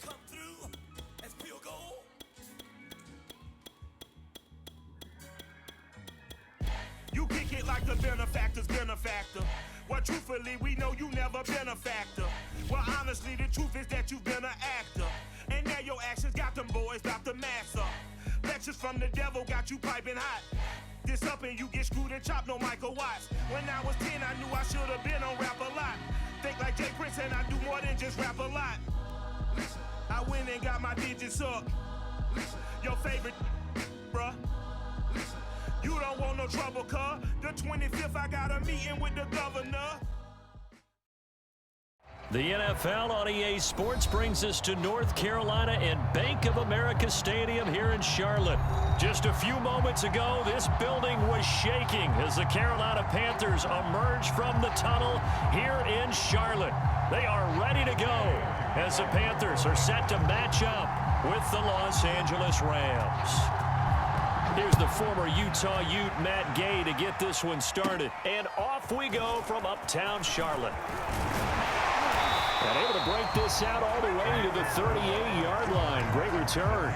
come through as field goal. You kick it like the benefactor's benefactor. Well, truthfully, we know you never been a factor. Well, honestly, the truth is that you've been an actor. And now your actions got them boys about to mass up. Lectures from the devil got you piping hot. This up and you get screwed and chopped, no Michael Watts. When I was 10, I knew I should have been on rap a lot. Think like Jay Prince and I do more than just rap a lot. I went and got my digits up. Your favorite, bruh. You don't want no trouble, cuz. The 25th, I got a meeting with the governor. The NFL on EA Sports brings us to North Carolina and Bank of America Stadium here in Charlotte. Just a few moments ago, this building was shaking as the Carolina Panthers emerged from the tunnel here in Charlotte. They are ready to go as the Panthers are set to match up with the Los Angeles Rams. Here's the former Utah Ute, Matt Gay, to get this one started. And off we go from uptown Charlotte. And able to break this out all the way to the 38-yard line. Great return.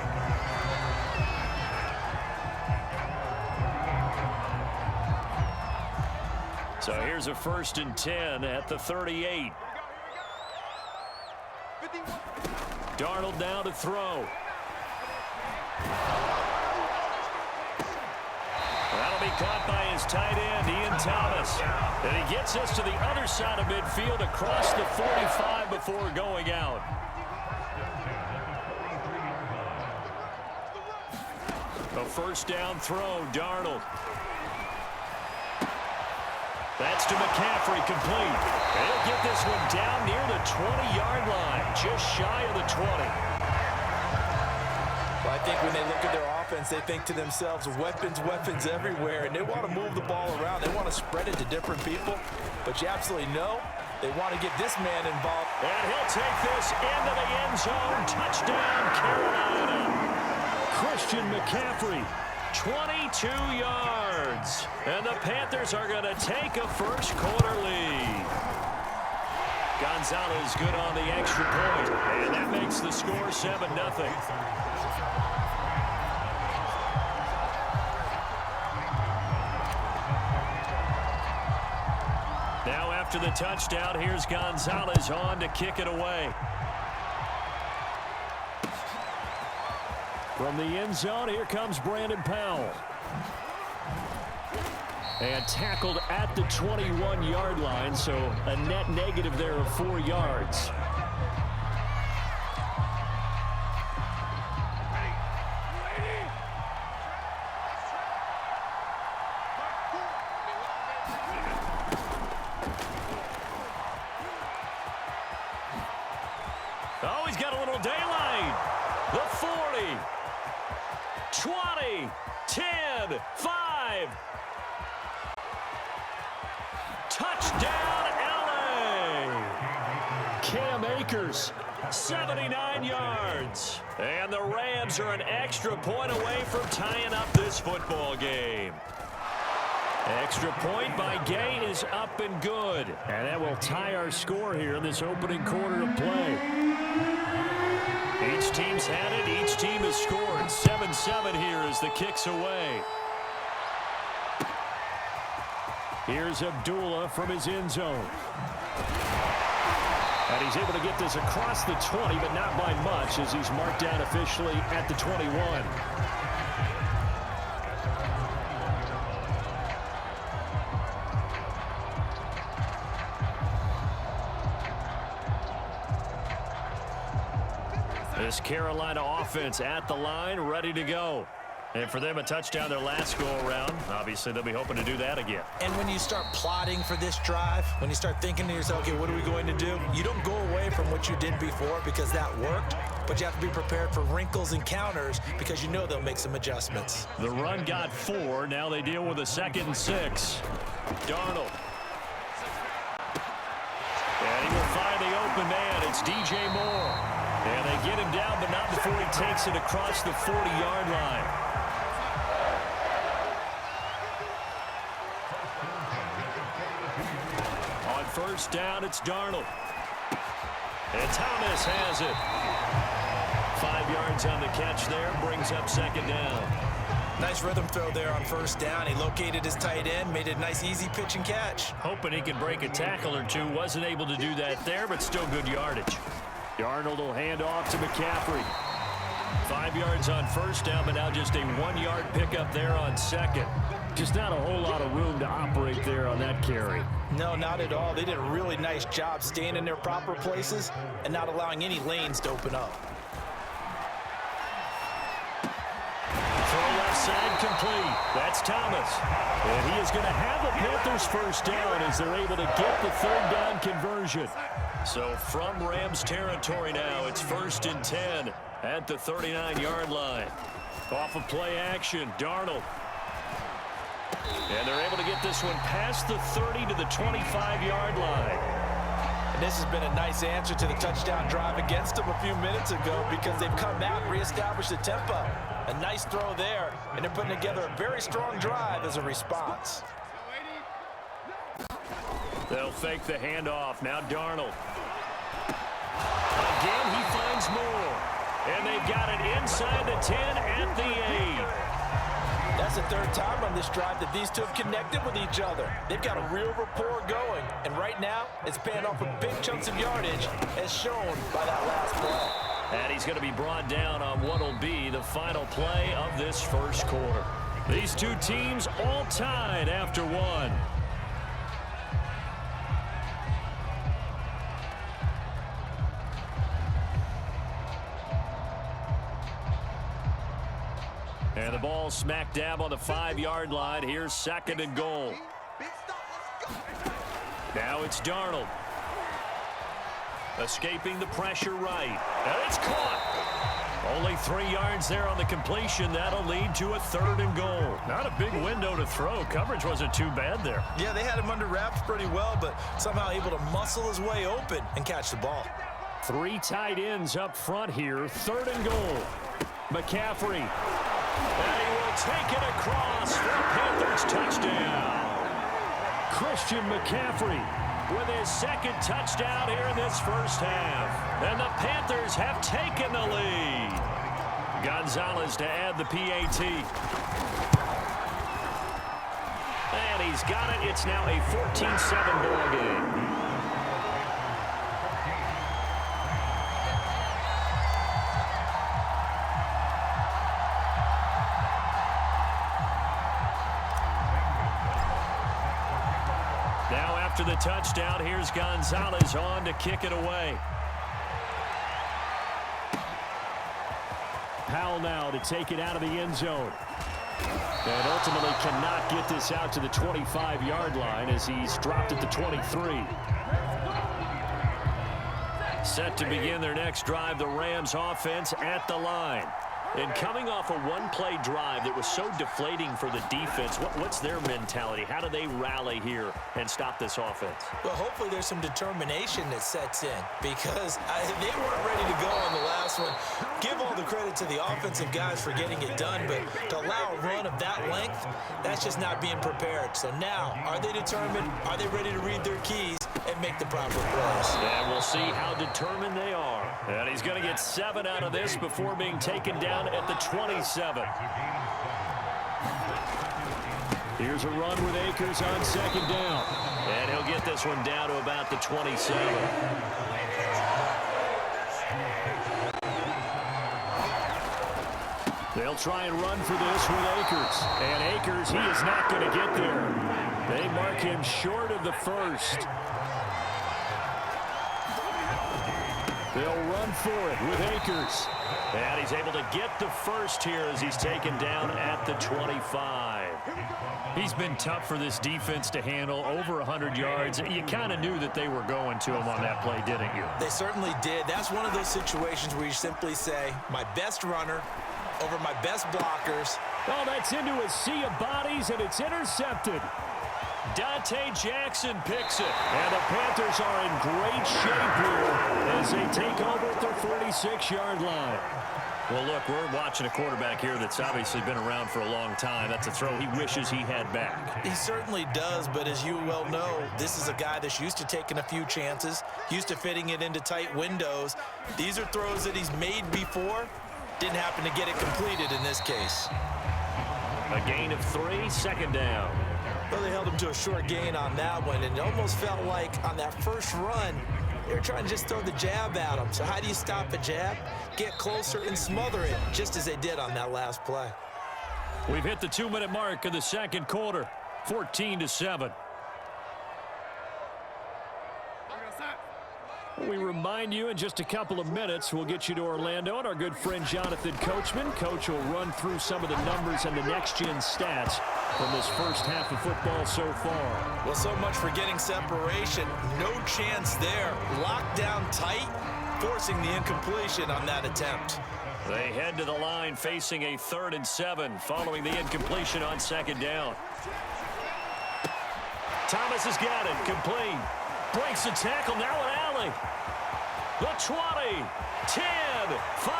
So here's a 1st and 10 at the 38. Darnold now to throw. That'll be caught by his tight end, Ian Thomas. And he gets us to the other side of midfield across the 45 before going out. A 1st down throw, Darnold. That's to McCaffrey, complete. And he'll get this one down near the 20-yard line, just shy of the 20. Well, I think when they look at their offense, they think to themselves, weapons, weapons everywhere, and they want to move the ball around. They want to spread it to different people, but you absolutely know they want to get this man involved. And he'll take this into the end zone. Touchdown, Carolina. Christian McCaffrey, 22 yards. And the Panthers are going to take a first-quarter lead. Gonzalez good on the extra point, and that makes the score 7-0. Now after the touchdown, here's Gonzalez on to kick it away. From the end zone, here comes Brandon Powell. And tackled at the 21-yard line, so a net negative there of 4 yards. Oh, he's got a little daylight. The 40, 20, 10, 5. Touchdown, LA! Cam Akers, 79 yards. And the Rams are an extra point away from tying up this football game. Extra point by Gay is up and good. And that will tie our score here in this opening quarter of play. Each team's had it. Each team has scored. 7-7 here as the kick's away. Here's Abdullah from his end zone. And he's able to get this across the 20, but not by much as he's marked down officially at the 21. This Carolina offense at the line, ready to go. And for them, a touchdown their last go-around. Obviously, they'll be hoping to do that again. And when you start plotting for this drive, when you start thinking to yourself, okay, what are we going to do? You don't go away from what you did before because that worked, but you have to be prepared for wrinkles and counters because you know they'll make some adjustments. The run got 4. Now they deal with a 2nd and 6. Darnold. And he will find the open man. It's DJ Moore. And they get him down, but not before he takes it across the 40-yard line. On 1st down, it's Darnold. And Thomas has it. yards on the catch there. Brings up second down. Nice rhythm throw there on first down. He located his tight end, made it a nice easy pitch and catch. Hoping he could break a tackle or two. Wasn't able to do that there, but still good yardage. Darnold will hand off to McCaffrey. 5 yards on first down, but now just a 1-yard pickup there on second. Just not a whole lot of room to operate there on that carry. No, not at all. They did a really nice job staying in their proper places and not allowing any lanes to open up. Throw left side complete. That's Thomas. And he is going to have the Panthers first down as they're able to get the third down conversion. So from Rams territory now, it's 1st and 10 at the 39-yard line. Off of play action, Darnold. And they're able to get this one past the 30 to the 25-yard line. And this has been a nice answer to the touchdown drive against them a few minutes ago because they've come back, reestablished the tempo. A nice throw there, and they're putting together a very strong drive as a response. They'll fake the handoff. Now Darnold. Again, he finds more. And they've got it inside the 10 at the 8. That's the third time on this drive that these two have connected with each other. They've got a real rapport going. And right now, it's paying off with big chunks of yardage as shown by that last play. And he's going to be brought down on what will be the final play of this first quarter. These two teams all tied after one. And the ball smack dab on the 5-yard line. Here's 2nd and goal. Now it's Darnold. Escaping the pressure right. And it's caught. Only 3 yards there on the completion. That'll lead to a 3rd and goal. Not a big window to throw. Coverage wasn't too bad there. Yeah, they had him under wraps pretty well, but somehow able to muscle his way open and catch the ball. 3 tight ends up front here. 3rd and goal. McCaffrey. And he will take it across for a Panthers touchdown. Christian McCaffrey with his 2nd touchdown here in this first half. And the Panthers have taken the lead. Gonzalez to add the PAT. And he's got it. It's now a 14-7 ball game. After the touchdown, here's Gonzalez on to kick it away. Powell now to take it out of the end zone. And ultimately cannot get this out to the 25-yard line as he's dropped at the 23. Set to begin their next drive, the Rams offense at the line. And coming off a one-play drive that was so deflating for the defense, what's their mentality? How do they rally here and stop this offense? Well, hopefully there's some determination that sets in because they weren't ready to go on the last one. Give all the credit to the offensive guys for getting it done, but to allow a run of that length, that's just not being prepared. So now, are they determined? Are they ready to read their keys and make the proper plays? And we'll see how determined they are. And he's going to get 7 out of this before being taken down at the 27. Here's a run with Akers on 2nd down. And he'll get this one down to about the 27. They'll try and run for this with Akers. And Akers, he is not going to get there. They mark him short of the 1st. They'll run for it with Akers. And he's able to get the 1st here as he's taken down at the 25. He's been tough for this defense to handle, over 100 yards. You kind of knew that they were going to him on that play, didn't you? They certainly did. That's one of those situations where you simply say, my best runner over my best blockers. Oh, that's into a sea of bodies, and it's intercepted. Dante Jackson picks it. And the Panthers are in great shape here as they take over at their 46-yard line. Well, look, we're watching a quarterback here that's obviously been around for a long time. That's a throw he wishes he had back. He certainly does, but as you well know, this is a guy that's used to taking a few chances, used to fitting it into tight windows. These are throws that he's made before, Didn't happen to get it completed in this case. A gain of 3, 2nd down. Well, they held him to a short gain on that one, and it almost felt like on that first run, they were trying to just throw the jab at him. So how do you stop a jab? Get closer and smother it, just as they did on that last play. We've hit the 2-minute mark of the 2nd quarter, 14-7. We remind you in just a couple of minutes, we'll get you to Orlando, and our good friend Jonathan Coachman. Coach will run through some of the numbers and the next-gen stats from this first half of football so far. Well, so much for getting separation. No chance there. Locked down tight, forcing the incompletion on that attempt. They head to the line facing a 3rd and 7 following the incompletion on 2nd down. Thomas has got it. Complete. Breaks the tackle. Now an alley. The 20, 10, 5,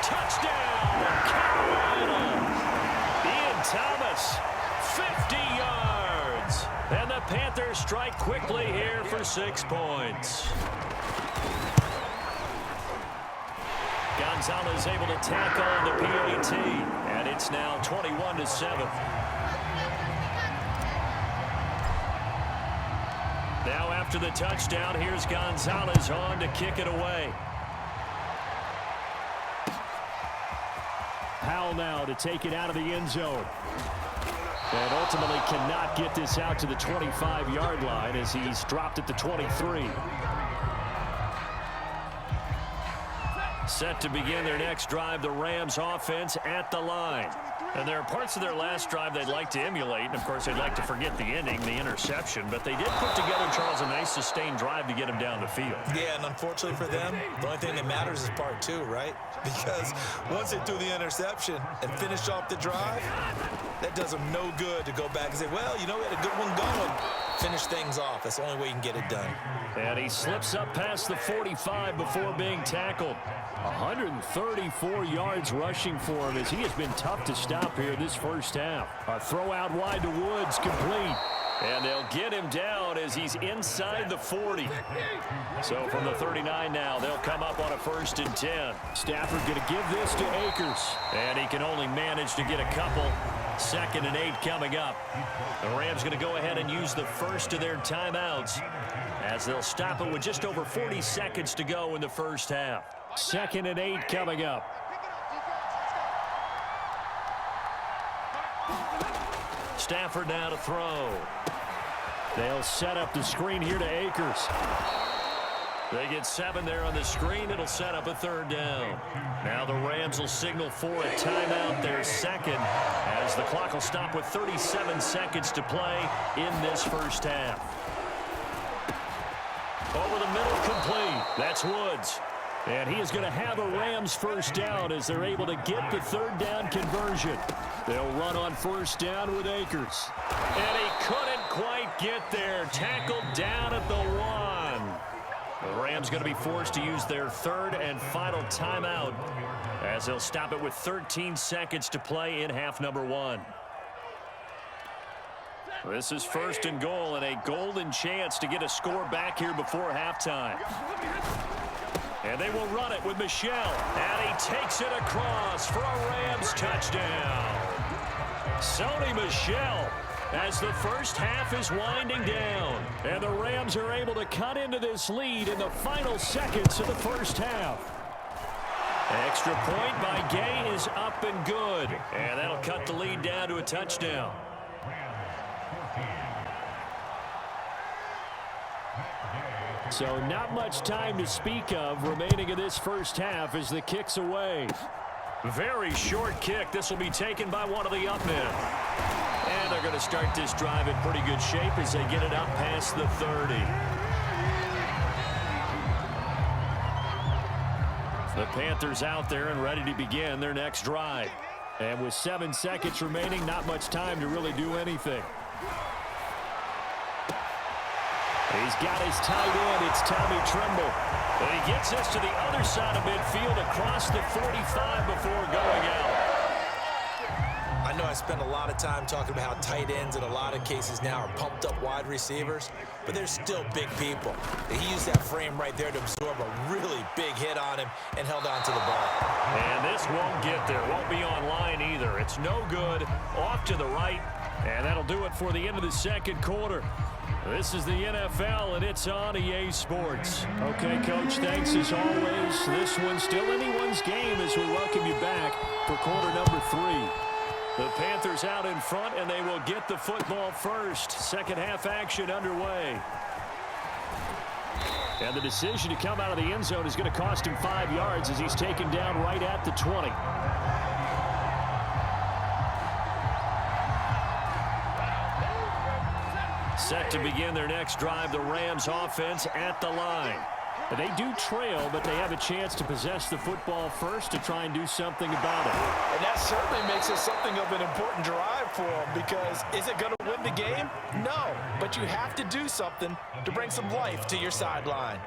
touchdown, Carolina. Ian Thomas, 50 yards. And the Panthers strike quickly here for 6 points. Gonzalez able to tackle on the PAT, and it's now 21-7. Now after the touchdown, here's Gonzalez on to kick it away. Powell now to take it out of the end zone. And ultimately cannot get this out to the 25-yard line as he's dropped at the 23. Set to begin their next drive, the Rams offense at the line. And there are parts of their last drive they'd like to emulate. And, of course, they'd like to forget the ending, the interception. But they did put together, Charles, a nice sustained drive to get him down the field. Yeah, and unfortunately for them, the only thing that matters is part 2, right? Because once they threw the interception and finished off the drive, that does them no good to go back and say, well, you know, we had a good one going. Finish things off. That's the only way you can get it done. And he slips up past the 45 before being tackled. 134 yards rushing for him as he has been tough to stop here this first half. A throw out wide to Woods, complete. And they'll get him down as he's inside the 40. So from the 39 now, they'll come up on a 1st and 10. Stafford going to give this to Akers. And he can only manage to get a couple. 2nd and 8 coming up. The Rams going to go ahead and use the first of their timeouts as they'll stop it with just over 40 seconds to go in the first half. 2nd and 8 coming up. Stafford now to throw. They'll set up the screen here to Akers. They get 7 there on the screen. It'll set up a 3rd down. Now the Rams will signal for a timeout, their 2nd, as the clock will stop with 37 seconds to play in this first half. Over the middle, complete. That's Woods. And he is going to have a Rams 1st down as they're able to get the 3rd down conversion. They'll run on 1st down with Akers. And he couldn't quite get there. Tackled down at the 1. The Rams going to be forced to use their 3rd and final timeout as they'll stop it with 13 seconds to play in half number 1. This is 1st and goal and a golden chance to get a score back here before halftime. And they will run it with Michel. And he takes it across for a Rams touchdown. Sony Michel as the first half is winding down. And the Rams are able to cut into this lead in the final seconds of the first half. Extra point by Gay is up and good. And that'll cut the lead down to a touchdown. So not much time to speak of remaining in this first half as the kick's away. Very short kick. This will be taken by one of the up men. And they're going to start this drive in pretty good shape as they get it up past the 30. The Panthers out there and ready to begin their next drive. And with 7 seconds remaining, not much time to really do anything. He's got his tight end. It's Tommy Tremble. And he gets this to the other side of midfield across the 45 before going out. I know I spend a lot of time talking about how tight ends in a lot of cases now are pumped up wide receivers, but they're still big people. He used that frame right there to absorb a really big hit on him and held on to the ball. And this won't get there. Won't be online either. It's no good. Off to the right. And that'll do it for the end of the second quarter. This is the NFL, and it's on EA Sports. Okay, Coach, thanks as always. This one's still anyone's game as we welcome you back for quarter number 3. The Panthers out in front, and they will get the football first. Second half action underway. And the decision to come out of the end zone is going to cost him 5 yards as he's taken down right at the 20. Set to begin their next drive, the Rams offense at the line. They do trail, but they have a chance to possess the football first to try and do something about it. And that certainly makes it something of an important drive for them, because is it going to win the game? No, but you have to do something to bring some life to your sideline.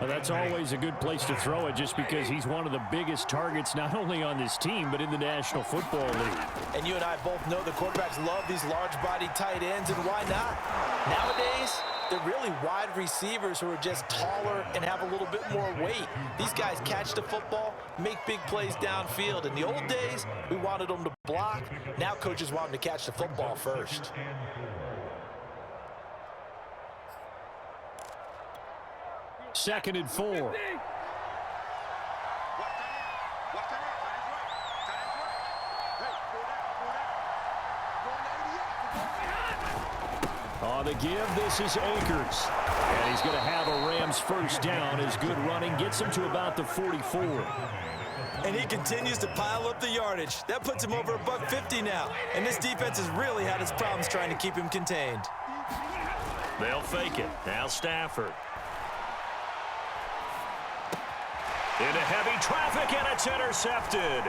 Well, that's always a good place to throw it, just because he's one of the biggest targets not only on this team but in the National Football League. And you and I both know the quarterbacks love these large-body tight ends, and why not? Nowadays, they're really wide receivers who are just taller and have a little bit more weight. These guys catch the football, make big plays downfield. In the old days, we wanted them to block. Now coaches want them to catch the football first. Second and 4. On the give, this is Akers. And he's going to have a Rams first down. His good running gets him to about the 44. And he continues to pile up the yardage. That puts him over $150 now. And this defense has really had its problems trying to keep him contained. They'll fake it. Now Stafford. Into heavy traffic, and it's intercepted.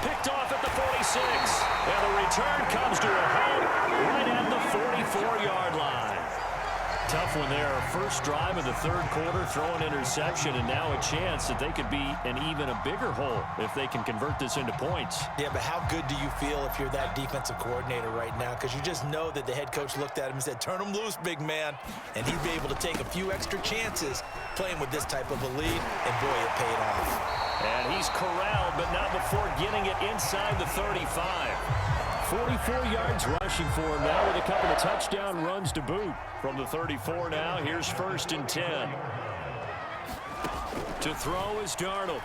Picked off at the 46. And the return comes to a halt right at the 44-yard line. Tough one there. First drive of the third quarter, throw an interception, and now a chance that they could be an even a bigger hole if they can convert this into points. Yeah, but how good do you feel if you're that defensive coordinator right now? Because you just know that the head coach looked at him and said, turn him loose, big man. And he'd be able to take a few extra chances playing with this type of a lead, and boy, it paid off. And he's corralled, but not before getting it inside the 35. 44 yards rushing for him now with a couple of touchdown runs to boot. From the 34 now, here's first and 10. To throw is Darnold.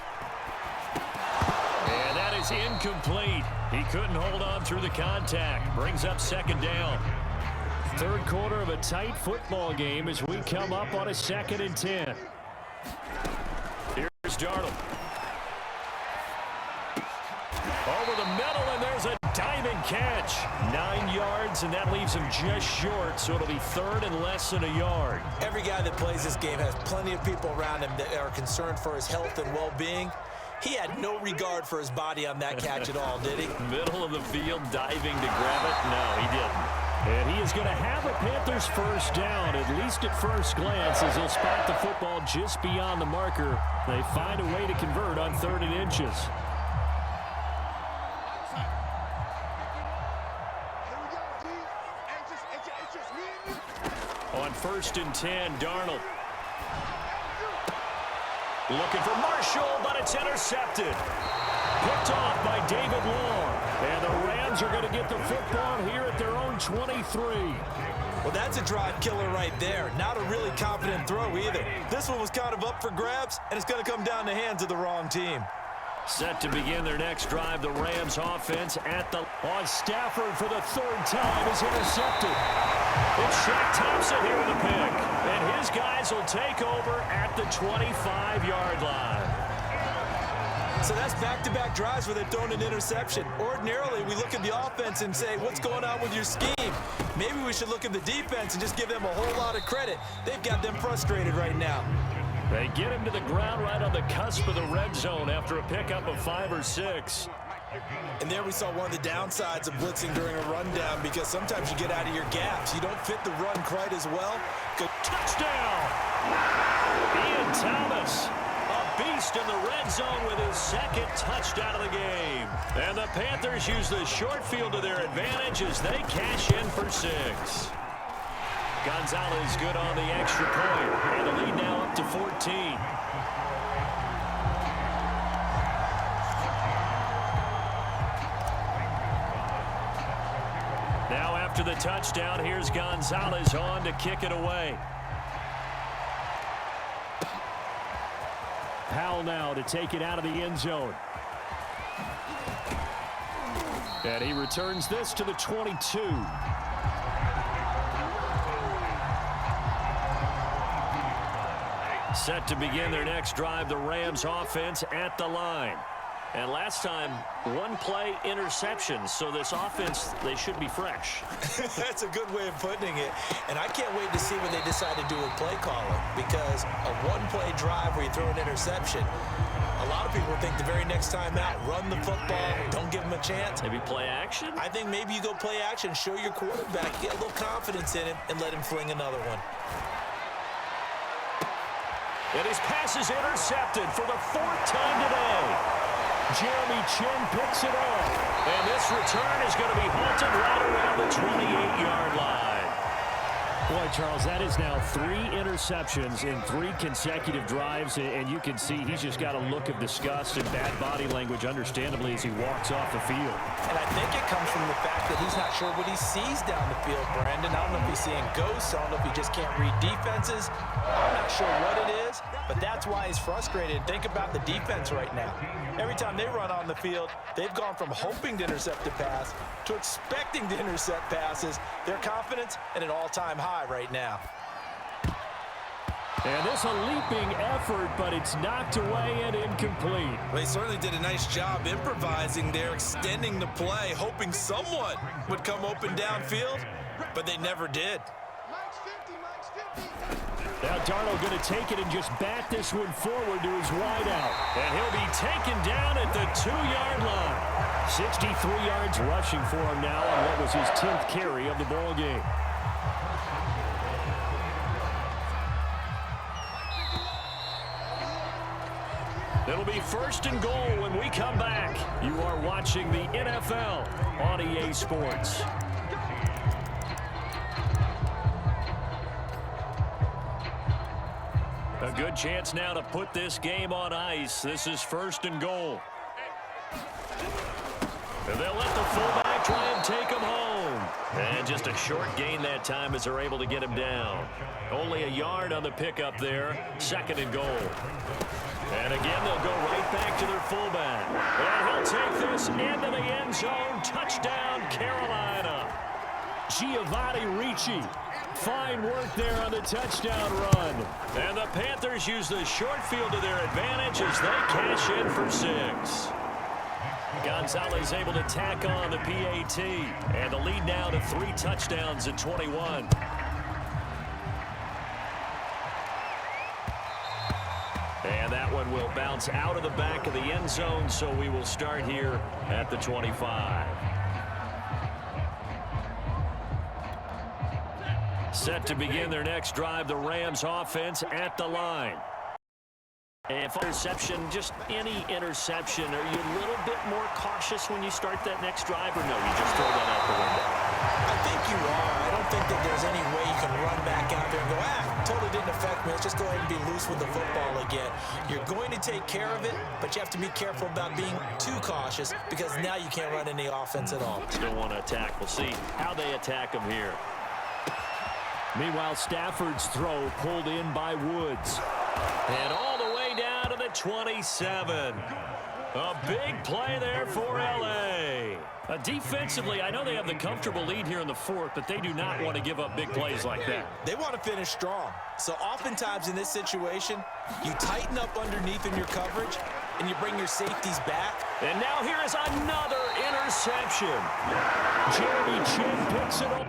And that is incomplete. He couldn't hold on through the contact. Brings up second down. Third quarter of a tight football game as we come up on a second and 10. Here's Darnold. Over the middle, and there's a diamond catch. 9 yards, and that leaves him just short, so it'll be third and less than a yard. Every guy that plays this game has plenty of people around him that are concerned for his health and well-being. He had no regard for his body on that catch at all, did he? Middle of the field, diving to grab it. No, he didn't. And he is going to have a Panthers first down, at least at first glance, as he'll spot the football just beyond the marker. They find a way to convert on 3rd and inches. On 1st and 10, Darnold. Looking for Marshall, but it's intercepted. Picked off by David Long. And the Rams are going to get the football here at their own 23. Well, that's a drive killer right there. Not a really confident throw either. This one was kind of up for grabs, and it's going to come down the hands of the wrong team. Set to begin their next drive, the Rams offense at the on Stafford for the 3rd time is intercepted. It's Shaq Thompson here with the pick, and his guys will take over at the 25-yard line. So that's back-to-back drives where they've thrown an interception. Ordinarily, we look at the offense and say, what's going on with your scheme? Maybe we should look at the defense and just give them a whole lot of credit. They've got them frustrated right now. They get him to the ground right on the cusp of the red zone after a pickup of 5 or 6. And there we saw one of the downsides of blitzing during a rundown, because sometimes you get out of your gaps. You don't fit the run quite as well. Good touchdown! Ian Thomas, a beast in the red zone with his 2nd touchdown of the game. And the Panthers use the short field to their advantage as they cash in for 6. Gonzalez good on the extra point, and the lead now up to 14. Now after the touchdown, here's Gonzalez on to kick it away. Powell now to take it out of the end zone. And he returns this to the 22. Set to begin their next drive, the Rams offense at the line. And last time, one play interception. So this offense, they should be fresh. That's a good way of putting it. And I can't wait to see what they decide to do with play calling, because a one-play drive where you throw an interception, a lot of people think the very next time out, run the football, don't give them a chance. Maybe play action? I think maybe you go play action, show your quarterback, get a little confidence in him, and let him fling another one. And his pass is intercepted for the 4th time today. Jeremy Chin picks it up. And this return is going to be halted right around the 28-yard line. Boy, Charles, that is now 3 interceptions in 3 consecutive drives, and you can see he's just got a look of disgust and bad body language, understandably, as he walks off the field. And I think it comes from the fact that he's not sure what he sees down the field, Brandon. I don't know if he's seeing ghosts. I don't know if he just can't read defenses. I'm not sure what it is, but that's why he's frustrated. Think about the defense right now. Every time they run on the field, they've gone from hoping to intercept a pass to expecting to intercept passes. Their confidence at an all-time high right now. And this a leaping effort, but it's knocked away and incomplete. They certainly did a nice job improvising there, extending the play, hoping someone would come open downfield, but they never did. Now Darnold going to take it and just bat this one forward to his wideout. And he'll be taken down at the 2-yard line. 63 yards rushing for him now on what was his 10th carry of the ball game. It'll be 1st and goal when we come back. You are watching the NFL on EA Sports. A good chance now to put this game on ice. This is 1st and goal. And they'll let the fullback try and take him home. And just a short gain that time as they're able to get him down. Only a yard on the pickup there. 2nd and goal. And again, they'll go right back to their fullback. And he'll take this into the end zone. Touchdown, Carolina. Giovanni Ricci. Fine work there on the touchdown run. And the Panthers use the short field to their advantage as they cash in for 6. Gonzalez able to tack on the PAT. And the lead now to 3 touchdowns at 21. And that one will bounce out of the back of the end zone, so we will start here at the 25. Set to begin their next drive, the Rams offense at the line. And for interception, just any interception, are you a little bit more cautious when you start that next drive, or no, you just throw that out the window? I think you are. I don't think that there's any way you can run back out there and go, totally didn't affect me. Let's just go ahead and be loose with the football again. You're going to take care of it, but you have to be careful about being too cautious, because now you can't run any offense at all. Still want to attack. We'll see how they attack them here. Meanwhile, Stafford's throw pulled in by Woods. And all the way down to the 27. A big play there for L.A. Defensively, I know they have the comfortable lead here in the 4th, but they do not want to give up big plays like that. They want to finish strong. So oftentimes in this situation, you tighten up underneath in your coverage, and you bring your safeties back. And now here is another interception. Jeremy Chin picks it up.